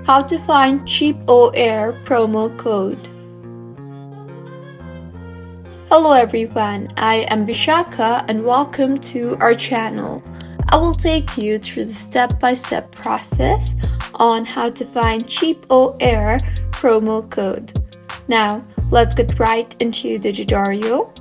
How to find CheapOair promo code. Hello everyone, I am Bishaka and welcome to our channel. I will take you through the step-by-step process on how to find CheapOair promo code. Now, let's get right into the tutorial.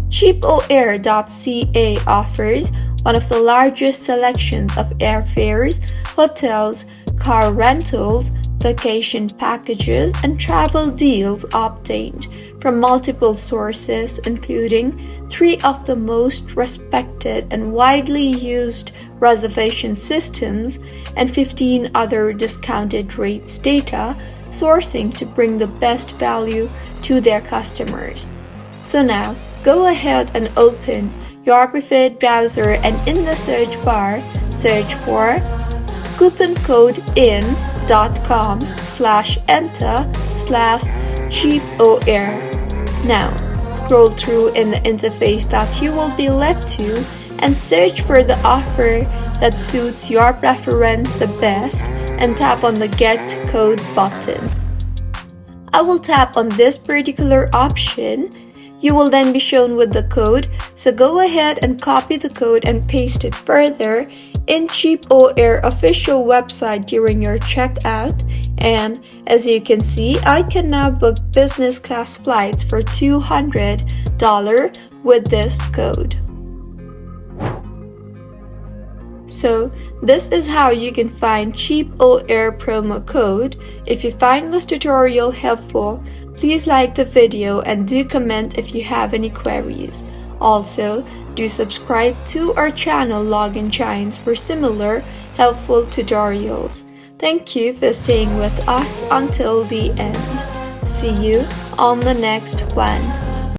CheapOair.ca offers one of the largest selections of airfares, hotels, car rentals, vacation packages, and travel deals obtained from multiple sources, including 3 of the most respected and widely used reservation systems and 15 other discounted rates data, sourcing to bring the best value to their customers. So now, go ahead and open your preferred browser and in the search bar, search for couponcode.com/enter/CheapOair. Now, scroll through in the interface that you will be led to and search for the offer that suits your preference the best and tap on the Get Code button. I will tap on this particular option. You will then be shown with the code, so go ahead and copy the code and paste it further in CheapOair official website during your checkout, and as you can see, I can now book business class flights for $200 with this code. So this is how you can find CheapOair promo code. If you find this tutorial helpful, please like the video and do comment if you have any queries. Also, do subscribe to our channel Login Giants for similar helpful tutorials. Thank you for staying with us until the end. See you on the next one.